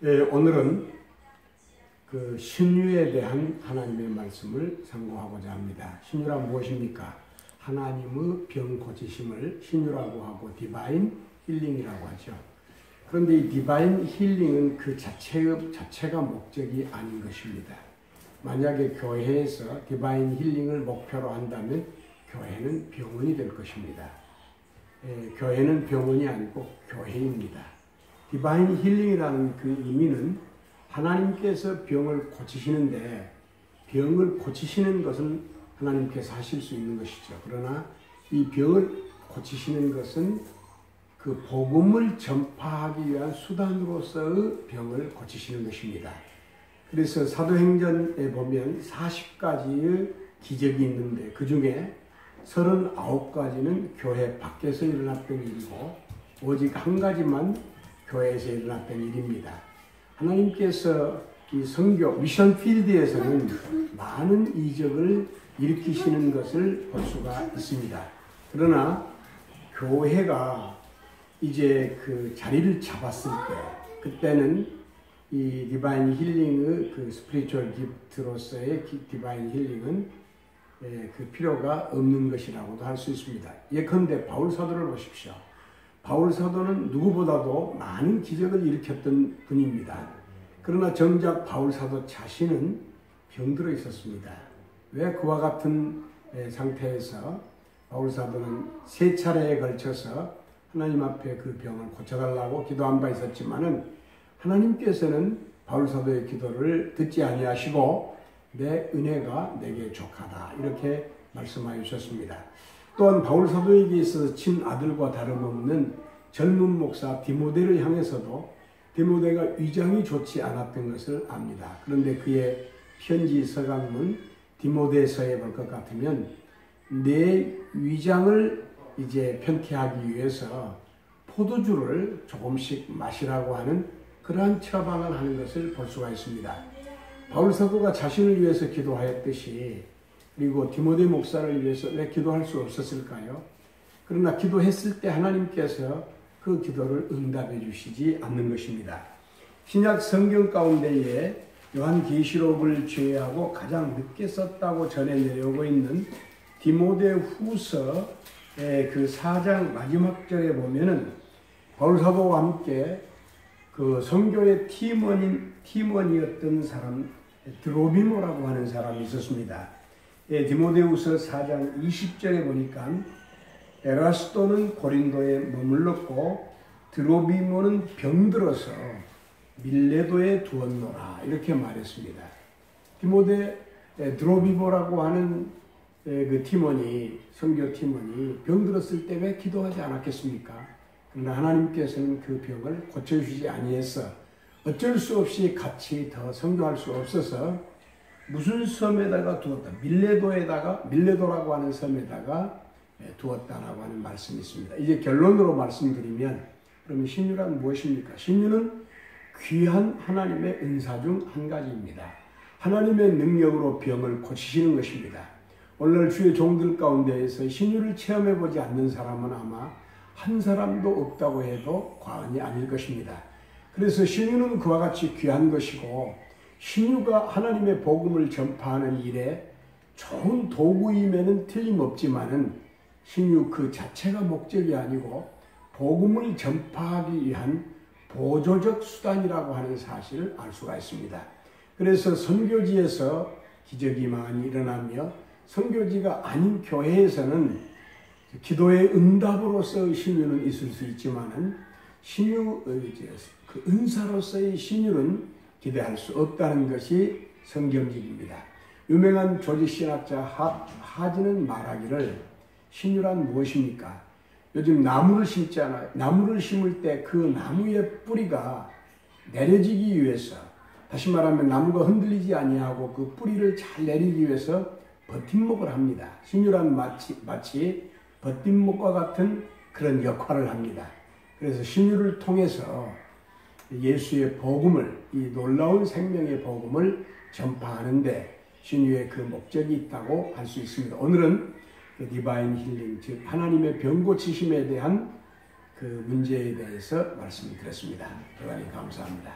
오늘은 그 신유에 대한 하나님의 말씀을 상고하고자 합니다. 신유란 무엇입니까? 하나님의 병 고치심을 신유라고 하고 디바인 힐링이라고 하죠. 그런데 이 디바인 힐링은 그 자체가 목적이 아닌 것입니다. 만약에 교회에서 디바인 힐링을 목표로 한다면 교회는 병원이 될 것입니다. 교회는 병원이 아니고 교회입니다. 디바인 힐링이라는 그 의미는 하나님께서 병을 고치시는데 병을 고치시는 것은 하나님께서 하실 수 있는 것이죠. 그러나 이 병을 고치시는 것은 그 복음을 전파하기 위한 수단으로서의 병을 고치시는 것입니다. 그래서 사도행전에 보면 40가지의 기적이 있는데 그 중에 39가지는 교회 밖에서 일어났던 일이고 오직 한 가지만 교회에서 일어났던 일입니다. 하나님께서 이 선교 미션 필드에서는 많은 이적을 일으키시는 것을 볼 수가 있습니다. 그러나 교회가 이제 그 자리를 잡았을 때 그때는 이 디바인 힐링의 그 스피리추얼 기프트로서의 디바인 힐링은 그 필요가 없는 것이라고도 할 수 있습니다. 예컨대 바울 사도를 보십시오. 바울 사도는 누구보다도 많은 기적을 일으켰던 분입니다. 그러나 정작 바울 사도 자신은 병들어 있었습니다. 왜 그와 같은 상태에서 바울 사도는 3차례에 걸쳐서 하나님 앞에 그 병을 고쳐달라고 기도한 바 있었지만은 하나님께서는 바울 사도의 기도를 듣지 아니하시고 내 은혜가 내게 족하다 이렇게 말씀하여 주셨습니다. 또한 바울 사도에게 있어서 친아들과 다름없는 젊은 목사 디모데를 향해서도 디모데가 위장이 좋지 않았던 것을 압니다. 그런데 그의 편지 서강문 디모데서에 볼 것 같으면 내 위장을 이제 편케하기 위해서 포도주를 조금씩 마시라고 하는 그러한 처방을 하는 것을 볼 수가 있습니다. 바울 사도가 자신을 위해서 기도하였듯이 그리고 디모데 목사를 위해서 왜 기도할 수 없었을까요? 그러나 기도했을 때 하나님께서 그 기도를 응답해 주시지 않는 것입니다. 신약 성경 가운데에 요한계시록을 제외하고 가장 늦게 썼다고 전해 내려오고 있는 디모데 후서의 그 4장 마지막 절에 보면은 바울 사도와 함께 그 선교의 팀원이었던 사람 드로비모라고 하는 사람이 있었습니다. 디모데후서 4장 20절에 보니까 에라스도는 고린도에 머물렀고 드로비모는 병들어서 밀레도에 두었노라 이렇게 말했습니다. 드로비모라고 하는 그 팀원이 선교 팀원이 병들었을 때 왜 기도하지 않았겠습니까? 그러나 하나님께서는 그 병을 고쳐주시지 아니해서 어쩔 수 없이 같이 더 선교할 수 없어서 무슨 섬에다가 두었다. 밀레도라고 하는 섬에다가 두었다라고 하는 말씀이 있습니다. 이제 결론으로 말씀드리면 그러면 신유란 무엇입니까? 신유는 귀한 하나님의 은사 중 한 가지입니다. 하나님의 능력으로 병을 고치시는 것입니다. 오늘 주의 종들 가운데에서 신유를 체험해보지 않는 사람은 아마 한 사람도 없다고 해도 과언이 아닐 것입니다. 그래서 신유는 그와 같이 귀한 것이고 신유가 하나님의 복음을 전파하는 일에 좋은 도구임에는 틀림없지만은 신유 그 자체가 목적이 아니고 복음을 전파하기 위한 보조적 수단이라고 하는 사실을 알 수가 있습니다. 그래서 선교지에서 기적이 많이 일어나며 선교지가 아닌 교회에서는 기도의 응답으로서의 신유는 있을 수 있지만은 그 은사로서의 신유는 기대할 수 없다는 것이 성경직입니다. 유명한 조직신학자 하지는 말하기를 신유란 무엇입니까? 요즘 나무를 심잖아요. 나무를 심을 때 그 나무의 뿌리가 내려지기 위해서 다시 말하면 나무가 흔들리지 아니하고 그 뿌리를 잘 내리기 위해서 버팀목을 합니다. 신유란 마치 버팀목과 같은 그런 역할을 합니다. 그래서 신유를 통해서 예수의 복음을 이 놀라운 생명의 복음을 전파하는데 신유의 그 목적이 있다고 할 수 있습니다. 오늘은 그 디바인 힐링 즉 하나님의 병 고치심에 대한 그 문제에 대해서 말씀을 드렸습니다. 대단히 감사합니다.